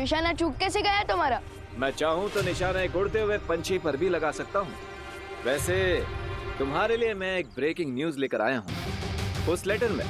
निशाना चूक कैसे गया तुम्हारा? मैं चाहूँ तो निशाना एक उड़ते हुए पंछी पर भी लगा सकता हूँ। वैसे तुम्हारे लिए मैं एक ब्रेकिंग न्यूज लेकर आया हूँ। उस लेटर में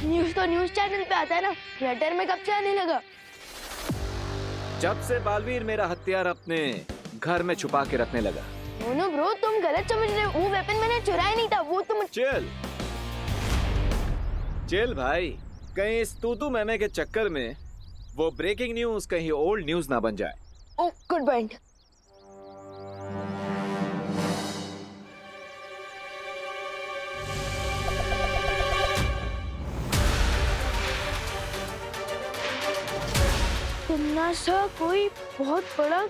न्यूज तो न्यूज चैनल पे आता है ना, लेटर में कब से आने लगा? जब से बालवीर मेरा हथियार अपने घर में छुपा के रखने लगा। नो ब्रो, तुम गलत समझ रहे हो। वो वेपन मैंने चुराया नहीं था, वो तुम। चिल भाई, कहीं इस तूतू मैमे के चक्कर में वो ब्रेकिंग न्यूज कहीं ओल्ड न्यूज ना बन जाए। ओह, गुड पॉइंट। नासा कोई बहुत बड़ा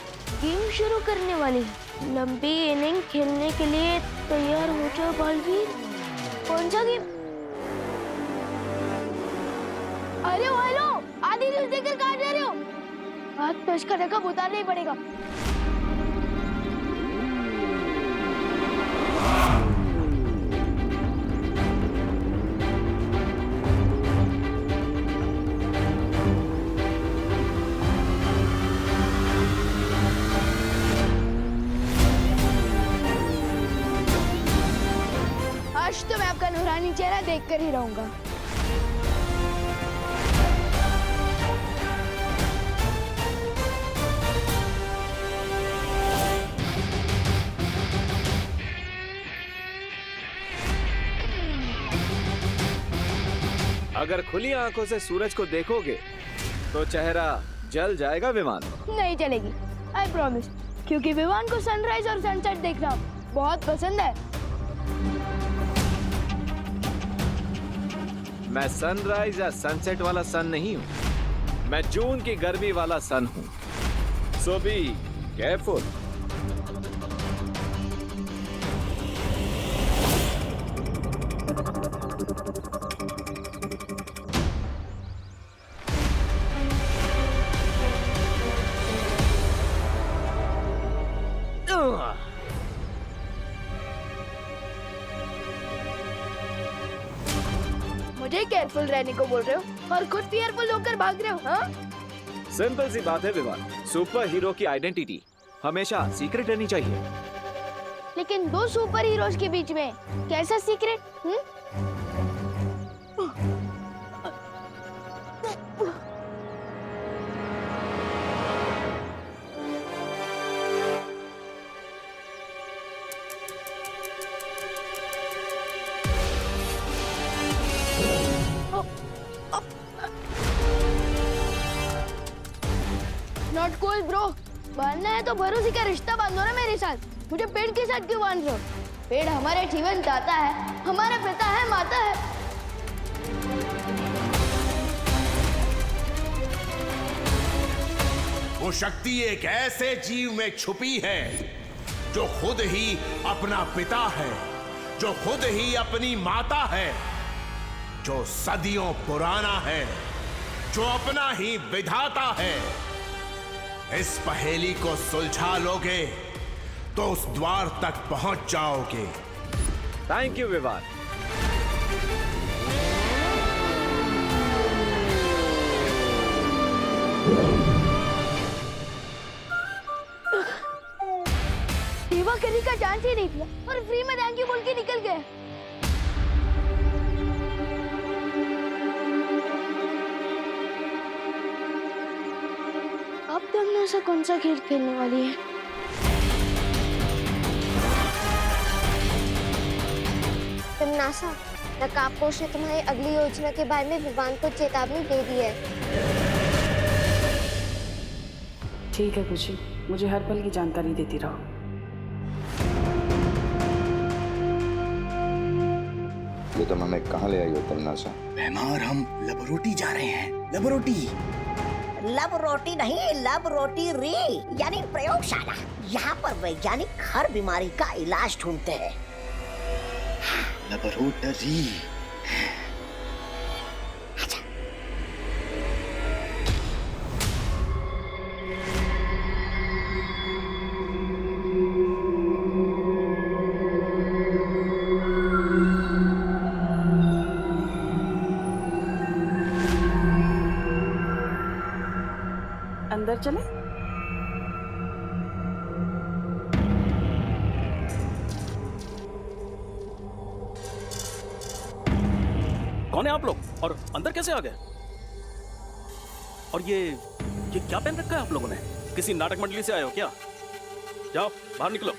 गेम शुरू करने वाली है। लंबी इनिंग खेलने के लिए तैयार हो जाओ बालवीर। कौन सा गेम? हेलो आधी न्यूज देखकर कहाँ जा रहे हो? आज तो इसका रकम उतारना ही पड़ेगा। आज तो मैं आपका नूरानी चेहरा देखकर ही रहूंगा। अगर खुली आंखों से सूरज को देखोगे तो चेहरा जल जाएगा विमान। नहीं चलेगी, आई प्रॉमिस, क्योंकि विमान को सनराइज और सनसेट देखना बहुत पसंद है। मैं सनराइज या सनसेट वाला सन नहीं हूँ, मैं जून की गर्मी वाला सन हूँ। सो बी केयरफुल। मुझे केयरफुल रहने को बोल रहे हो और खुद फियरफुल होकर भाग रहे हो, हाँ? सिंपल सी बात है विवान, सुपर हीरो की आइडेंटिटी हमेशा सीक्रेट रहनी चाहिए। लेकिन दो सुपर हीरोज के बीच में कैसा सीक्रेट? Not cool bro. बांधना है तो भरोसे का रिश्ता बांधो ना मेरे साथ। मुझे पेड़ के साथ क्यों बांध रहे हो? पेड़ हमारे जीवन दाता है, हमारा पिता है, माता है। वो शक्ति एक ऐसे जीव में छुपी है जो खुद ही अपना पिता है, जो खुद ही अपनी माता है, जो सदियों पुराना है, जो अपना ही विधाता है। इस पहेली को सुलझा लोगे तो उस द्वार तक पहुंच जाओगे। Thank you Vivaan. सेवा करने का चांस ही नहीं दिया और फ्री में थैंक यू बोल के निकल गए। अब तुमने ऐसा कौन सा खेल खेलने वाली है? नासा, नकाबपोश ने तुम्हारी अगली योजना के बारे में विवान को चेतावनी दे दी है। ठीक है खुशी, मुझे हर पल की जानकारी देती रहो। ये तुम हमें कहाँ ले आई हो तमन्नासा? बेमार, हम लबरोटी जा रहे हैं। लबरोटी? लब रोटी नहीं, लब रोटी री यानी प्रयोगशाला। यहाँ पर वैज्ञानिक हर बीमारी का इलाज ढूंढते हैं। लबरोटरी। अंदर चले? कौन है आप लोग और अंदर कैसे आ गए? और ये क्या पहन रखा है आप लोगों ने? किसी नाटक मंडली से आए हो क्या? जाओ बाहर निकलो।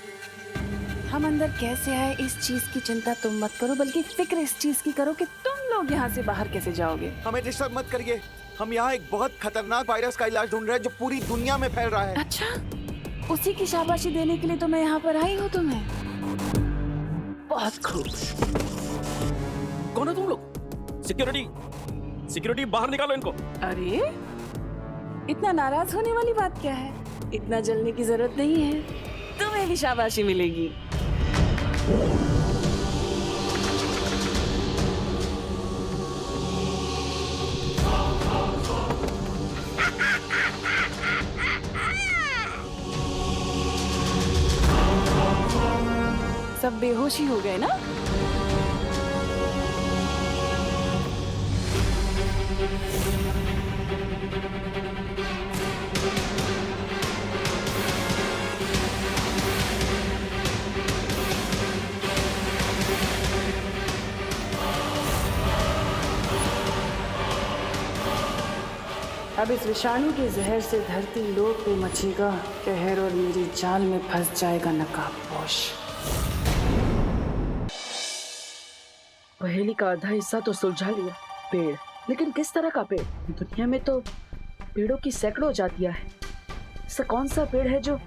हम अंदर कैसे आए इस चीज की चिंता तुम मत करो, बल्कि फिक्र इस चीज की करो कि तुम लोग यहाँ से बाहर कैसे जाओगे। हमें डिस्टर्ब मत करिए। हम यहाँ एक बहुत खतरनाक वायरस का इलाज ढूंढ रहे हैं जो पूरी दुनिया में फैल रहा है। अच्छा, उसी की शाबाशी देने के लिए तो मैं यहाँ पर आई हूँ तुम्हें। बहुत खूब। कौन है तुम लोग? सिक्योरिटी बाहर निकालो इनको। अरे इतना नाराज होने वाली बात क्या है? इतना जलने की जरूरत नहीं है, तुम्हें भी शाबाशी मिलेगी। सब बेहोशी हो गए ना? अब इस विषाणु के जहर से धरती लोक पे मचेगा कहर और मेरी जाल में फंस जाएगा नकाबपोश। पहेली का आधा हिस्सा तो सुलझा लिया। पेड़, लेकिन किस तरह का पेड़? दुनिया में तो पेड़ों की सैकड़ों जातियां हैं। ऐसा कौन सा पेड़ है जो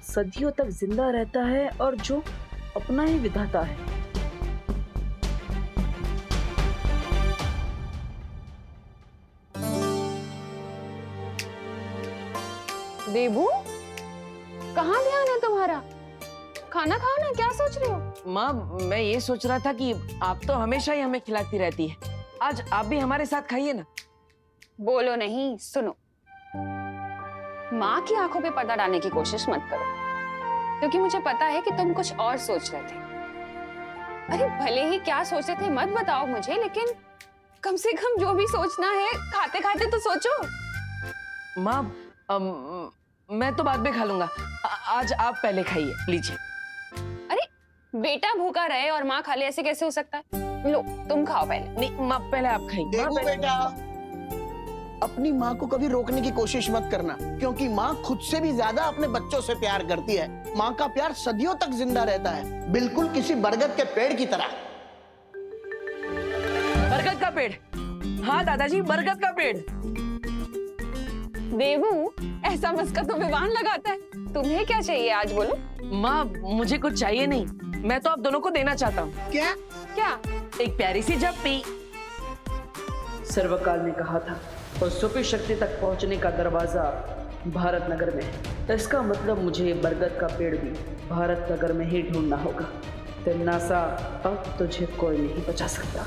सदियों तक जिंदा रहता है और जो अपना ही विधाता है? देबू, कहाँ ध्यान है तुम्हारा? खाना खाओ ना, क्या सोच रहे हो? माँ, मैं ये सोच रहा था कि आप तो हमेशा ही हमें खिलाती रहती है, आज आप भी हमारे साथ खाइए ना। बोलो नहीं, सुनो। माँ की आंखों पे पर्दा डालने की कोशिश मत करो, क्योंकि मुझे पता है कि तुम कुछ और सोच रहे थे। अरे भले ही क्या सोचे थे मत बताओ मुझे, लेकिन कम से कम जो भी सोचना है खाते खाते तो सोचो। माँ, मैं तो बाद में खा लूंगा, आज आप पहले खाइए, लीजिए। अरे बेटा भूखा रहे और माँ खा ले, ऐसे कैसे हो सकता है? लो तुम खाओ पहले। नहीं माँ, पहले आप खाइए। देखो बेटा, अपनी माँ को कभी रोकने की कोशिश मत करना, क्योंकि माँ खुद से भी ज्यादा अपने बच्चों से प्यार करती है। माँ का प्यार सदियों तक जिंदा रहता है, बिल्कुल किसी बरगद के पेड़ की तरह। बरगद का पेड़? हाँ दादाजी, बरगद का पेड़। देवू, ऐसा मस्का तो विवान लगाता है। तुम्हें क्या चाहिए आज बोलो? माँ, मुझे कुछ चाहिए नहीं, मैं तो आप दोनों को देना चाहता हूँ। क्या? क्या? एक प्यारी सी झप्पी। सर्वकाल ने कहा था और सुपी शक्ति तक पहुंचने का दरवाजा भारत नगर में है, तो इसका मतलब मुझे बरगद का पेड़ भी भारत नगर में ही ढूंढना होगा। तिन्नासा, अब तुझे कोई नहीं बचा सकता।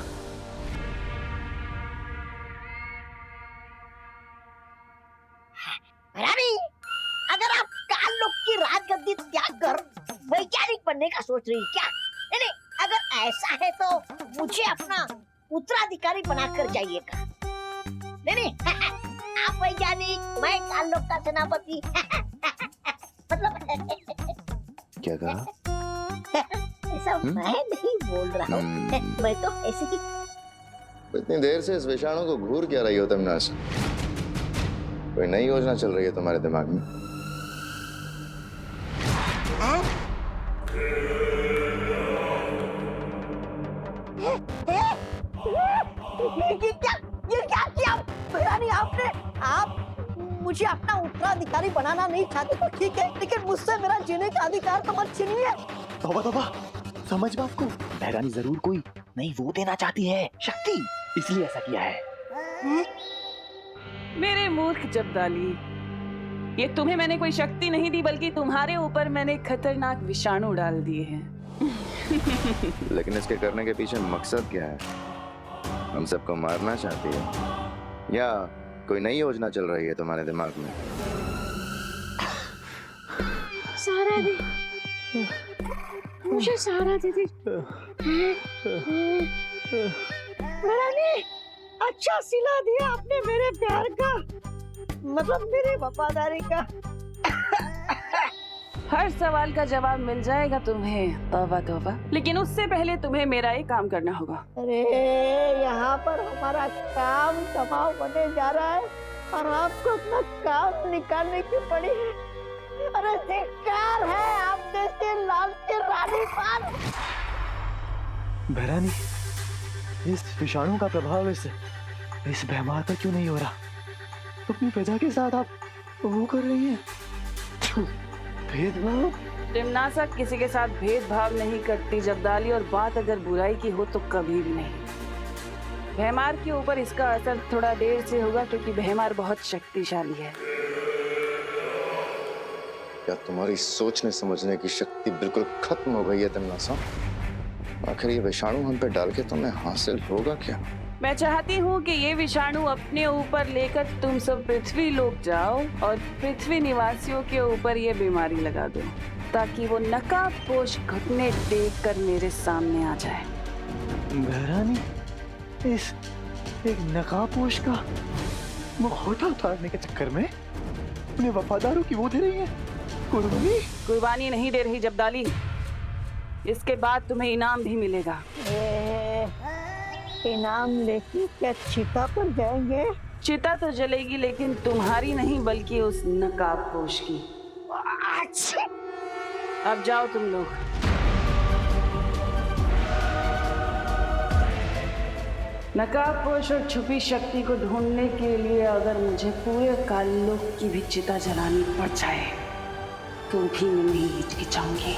रानी, अगर आप काल लोक की राजगद्दी त्याग कर वैज्ञानिक बनने का सोच रही क्या? नहीं, अगर ऐसा है तो मुझे अपना उत्तराधिकारी बनाकर जाइएगा। नहीं, आप वैज्ञानिक, मैं काल लोक का सेनापति। मतलब क्या कहा? ऐसा मैं नहीं बोल रहा हूँ, मैं तो ऐसे ही। इतनी देर से इस विषाणु को घूर क्या रही हो तुम नास? कोई नई योजना चल रही है तुम्हारे दिमाग में? ये क्या किया रानी आपने? आप मुझे अपना उत्तराधिकारी बनाना नहीं चाहते तो ठीक है, लेकिन मुझसे मेरा जीने का अधिकार तो मत छीनिए। तौबा तौबा, समझ बात को। बहरानी जरूर कोई नई वो देना चाहती है, शक्ति, इसलिए ऐसा किया है। मेरे मूर्ख जब्दाली, ये तुम्हें मैंने कोई शक्ति नहीं दी, बल्कि तुम्हारे ऊपर मैंने खतरनाक विषाणु डाल दिए हैं। लेकिन इसके करने के पीछे मकसद क्या है? हम सबको मारना चाहती है या कोई नई योजना चल रही है तुम्हारे दिमाग में? सहारा दे, मुझे सहारा दे दे। अच्छा सिला दिया आपने मेरे प्यार का। मतलब मेरी वफादारी का। हर सवाल का जवाब मिल जाएगा तुम्हें, तौबा तौबा। लेकिन उससे पहले तुम्हें मेरा एक काम करना होगा। अरे यहाँ पर हमारा काम तमाम होने जा रहा है और आपको अपना काम निकालने की पड़ी है। अरे धिक्कार है आप जैसे लाल के रानी पान। बहरानी, इस विषाणु का प्रभाव इस बेमार पर क्यों नहीं हो रहा? अपनी प्रजा के साथ आप वो कर रही हैं भेदभाव। टिमनासा किसी के साथ भेदभाव नहीं करती जब्दाली, और बात अगर बुराई की हो तो कभी भी नहीं। भैमार के ऊपर इसका असर थोड़ा देर से होगा क्योंकि भैमार बहुत शक्तिशाली है। क्या तुम्हारी सोचने समझने की शक्ति बिल्कुल खत्म हो गई है टिमनासा? आखिर ये विषाणु हम पे डाल के तुम्हें हासिल होगा क्या? मैं चाहती हूँ कि ये विषाणु अपने ऊपर लेकर तुम सब पृथ्वी लोक जाओ और पृथ्वी निवासियों के ऊपर ये बीमारी लगा दो, ताकि वो नकाबपोश घुटने देखकर मेरे सामने आ जाए। बहरानी, इस एक नकाबपोश का मुखौटा उतारने के चक्कर में अपने वफादारों की वो दे रही है कुर्बानी। कुर्बानी नहीं दे रही जब्दाली, इसके बाद तुम्हें इनाम भी मिलेगा। इनाम लेके क्या चिता पर जाएंगे? चिता तो जलेगी लेकिन तुम्हारी नहीं बल्कि उस नकाबपोश की। अब जाओ तुम लोग। नकाबपोश और छुपी शक्ति को ढूंढने के लिए अगर मुझे पूरे कालोक की भी चिता जलानी पड़ जाए तो भी मैं नहीं हिचकिचाऊंगी।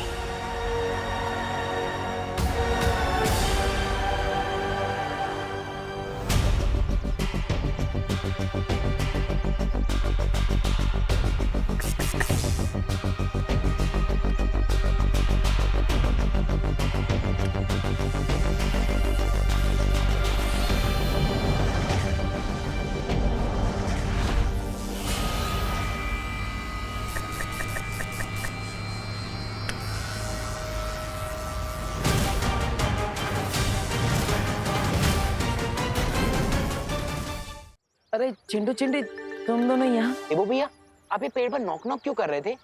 अरे चिंटू चिंटी, तुम दोनों यहाँ? देवो भैया, आप ये पेड़ पर नॉक नॉक क्यों कर रहे थे?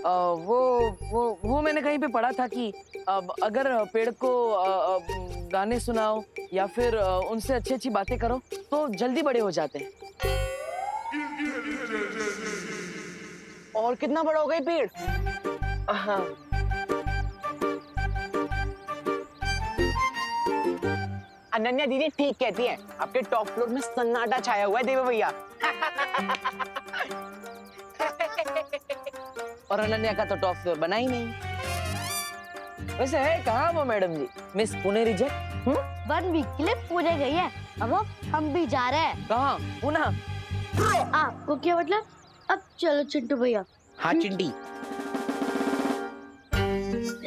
वो मैंने कहीं पे पढ़ा था कि अगर पेड़ को गाने सुनाओ या फिर उनसे अच्छी अच्छी बातें करो तो जल्दी बड़े हो जाते हैं। और कितना बड़ा हो गया पेड़? हाँ। अनन्या दीदी ठीक कहती हैं, आपके टॉप फ्लोर में सन्नाटा छाया हुआ है देवो भैया। और अनन्या का तो टॉप फ्लोर बना ही नहीं। वैसे है कहाँ वो मैडम जी, मिस पुणे रिजेक्ट? 1 वीक के लिए पुणे गई है, अब हम भी जा रहे हैं। कहाँ? पुणे? आपको क्या मतलब? अब चलो चिंटू भैया। हाँ चिंटी।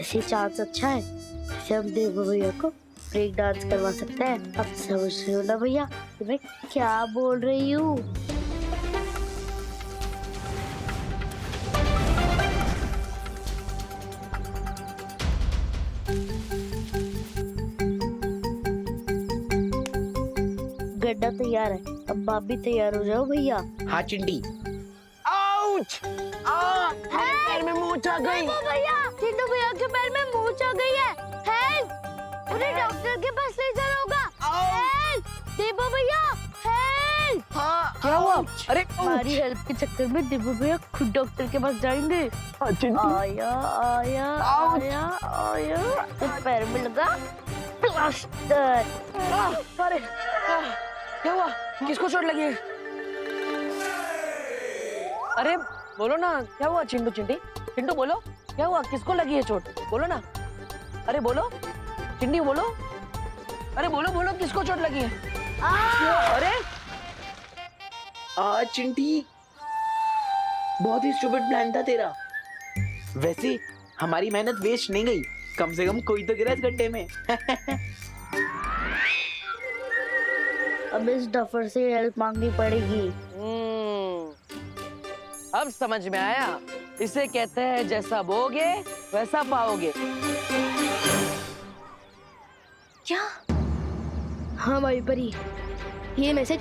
ऐसे चांस अच्छा है, हम देव भैया को ब्रेक डांस करवा सकते हैं। अब समझ रहे हो ना भैया मैं क्या बोल रही हूँ? गड्ढा तैयार है, अब आप भी तैयार हो जाओ भैया। हाँ चिंटी। आउच! पैर में मोच आ गई। भैया, चिंटू भैया के पैर में मोच आ गई है। हेल्प! उन्हें डॉक्टर के पास ले जाना होगा। हेल्प! देवो भैया, हेल्प! हाँ, क्या हुआ? अरे हमारी हेल्प के चक्कर में देवो भैया खुद डॉक्टर के पास जाएंगे। आया आया आया आया, तो पैर में लगा प्लास्टर। अरे क्या हुआ? किसको चोट लगी है? अरे बोलो ना, क्या हुआ चिंटू चिंटी? चिंटू बोलो, क्या हुआ? किसको लगी है चोट? बोलो ना। अरे बोलो चिंटी, बोलो। अरे बोलो बोलो, किसको चोट लगी है? अरे चिंटी, बहुत ही स्टूपिड प्लान था तेरा। वैसे हमारी मेहनत वेस्ट नहीं गई, कम से कम कोई तो गिरा इस गड्ढे में। अब इस डफर से हेल्प मांगनी पड़ेगी। अब समझ में आया, इसे कहते हैं जैसा बोगे वैसा पाओगे। क्या? हाँ भाई परी, ये मैसेज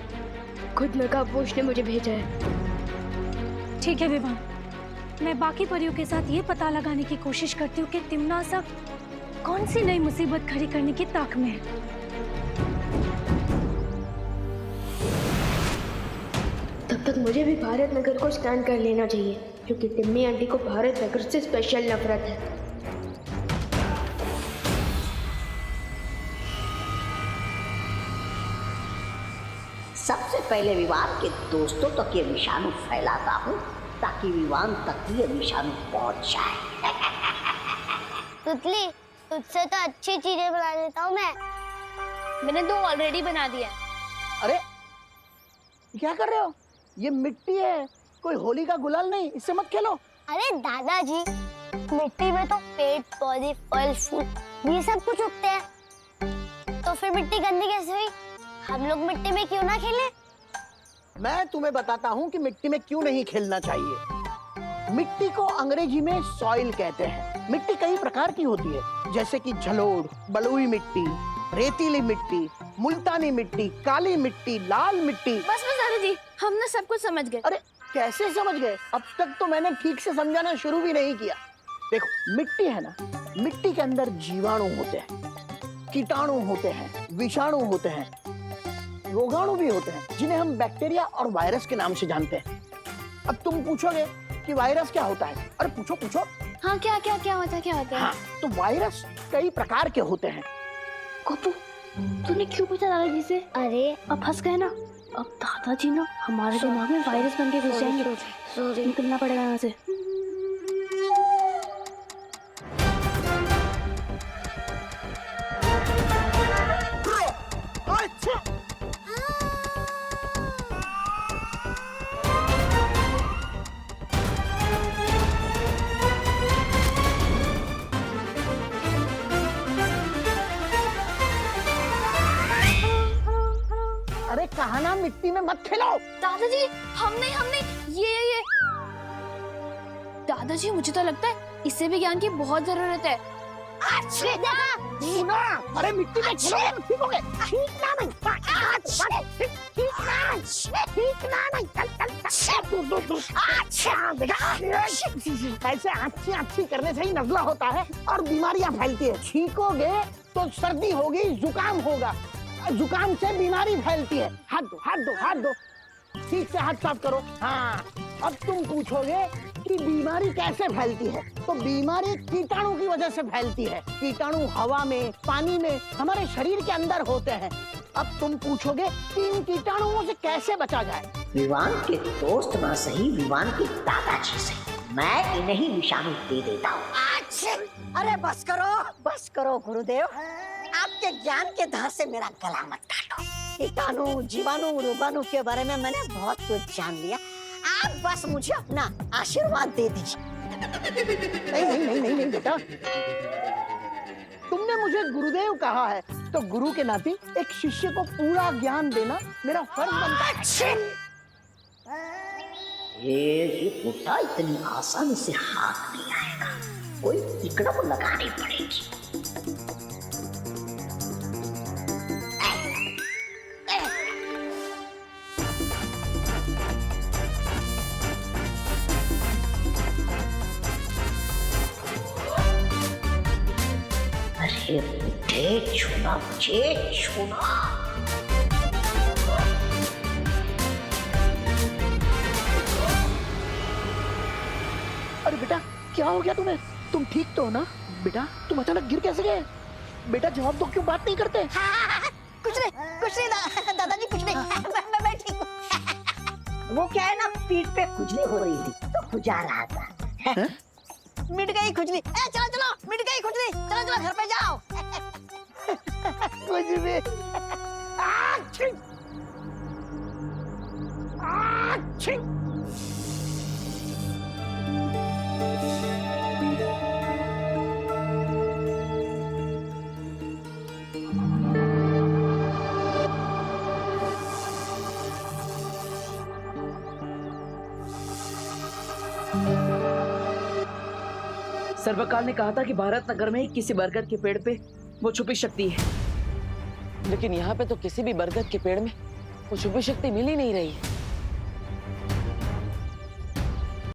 खुद नकाबपोश ने मुझे भेजा है। ठीक है विवान, मैं बाकी परियों के साथ ये पता लगाने की कोशिश करती हूँ कि तिम्नासा कौन सी नई मुसीबत खड़ी करने की ताक में है। तब तक मुझे भी भारत नगर को स्टैंड कर लेना चाहिए, क्योंकि तिम्मी आंटी को भारत नगर से स्पेशल नफरत है। सबसे पहले विवान के दोस्तों तक ये विषाणु फैलाता हूँ ताकि विवान तक ये विषाणु पहुंच जाए। तुतली, तुझसे तो अच्छी चीजें बना लेता हूँ मैं। मैंने 2 ऑलरेडी बना दिया। अरे क्या कर रहे हो? ये मिट्टी है, कोई होली का गुलाल नहीं, इससे मत खेलो। अरे दादाजी, मिट्टी में तो पेड़ पौधे फल फूल ये सब कुछ उगते हैं, तो फिर मिट्टी गंदी कैसे हुई? हम लोग मिट्टी में क्यों ना खेलें? मैं तुम्हें बताता हूँ कि मिट्टी में क्यों नहीं खेलना चाहिए। मिट्टी को अंग्रेजी में सॉइल कहते हैं। मिट्टी कई प्रकार की होती है, जैसे कि जलोढ़, बलुई मिट्टी, रेतीली मिट्टी, मुल्तानी मिट्टी, काली मिट्टी, लाल मिट्टी। बस दादाजी, हम ना सब कुछ समझ गए। अरे कैसे समझ गए? अब तक तो मैंने ठीक से समझाना शुरू भी नहीं किया। देखो, मिट्टी है ना, मिट्टी के अंदर जीवाणु होते हैं, कीटाणु होते हैं, विषाणु होते हैं, रोगाणु भी होते हैं, जिन्हें हम बैक्टीरिया और वायरस के नाम से जानते हैं। अब तुम पूछोगे कि वायरस क्या होता है? अरे पूछो पूछो। हाँ, क्या क्या क्या होता है, क्या होता है? हाँ, तो वायरस कई प्रकार के होते हैं। गोपू, तूने क्यों पूछा दादाजी से? अरे अब फंस गए ना। अब दादाजी ना हमारे दिमाग में वायरस बन के घुस जाएंगे। निकलना पड़ेगा यहाँ से। अरे कहा ना मिट्टी में मत खेलो। दादाजी, हमने ये दादाजी, मुझे तो लगता है इससे भी ज्ञान की बहुत जरूरत है। सुना, अरे मिट्टी में खेलोगे तो सीखोगे। सीखना नहीं, ऐसे अच्छी करने से ही नजला होता है और बीमारियां फैलती है। छींकोगे तो सर्दी होगी, जुकाम होगा, जुकाम से बीमारी फैलती है। हाथ दो, हाथ दो, हाथ दो, ठीक से हाथ साफ करो। हाँ, अब तुम पूछोगे कि बीमारी कैसे फैलती है, तो बीमारी कीटाणु की वजह से फैलती है। कीटाणु हवा में, पानी में, हमारे शरीर के अंदर होते हैं। अब तुम पूछोगे कि इन कीटाणुओं से कैसे बचा जाए? विवान के दोस्त ना सही, विवान के दादाजी से मैं इन्हें विषाणु दे देता हूँ। अरे बस करो गुरुदेव, आपके ज्ञान के धार से मेरा गला मत काटो। कीटाणु, जीवाणु, रोगाणु के बारे में मैंने बहुत कुछ जान लिया। आप बस मुझे अपना आशीर्वाद दे दीजिए। नहीं बेटा, तुमने मुझे गुरुदेव कहा है, तो गुरु के नाते एक शिष्य को पूरा ज्ञान देना मेरा फर्ज बनता है। ये मुद्दा इतनी आसानी से हाथ नहीं आएगा, कोई तिकड़म लगानी पड़ेगी। अरे मुझे छूना, मुझे छूना। अरे बेटा, क्या हो गया तुम्हें? तुम ठीक तो हो ना? बेटा, तुम अचानक गिर कैसे गए? बेटा जवाब दो, क्यों बात नहीं करते? कुछ नहीं दादाजी, कुछ नहीं। मैं ठीक हूँ। वो क्या है ना, पीठ पे खुजली हो रही थी तो खुजा रहा था। मिट गई खुजली। चलो, मिट गई खुजली। चलो घर पे जाओ। कुछ भी। सर्वकाल ने कहा था कि भारत नगर में किसी बरगद के पेड़ पे वो छुपी शक्ति है, लेकिन यहाँ पे तो किसी भी बरगद के पेड़ में वो छुपी शक्ति मिल ही नहीं रही है।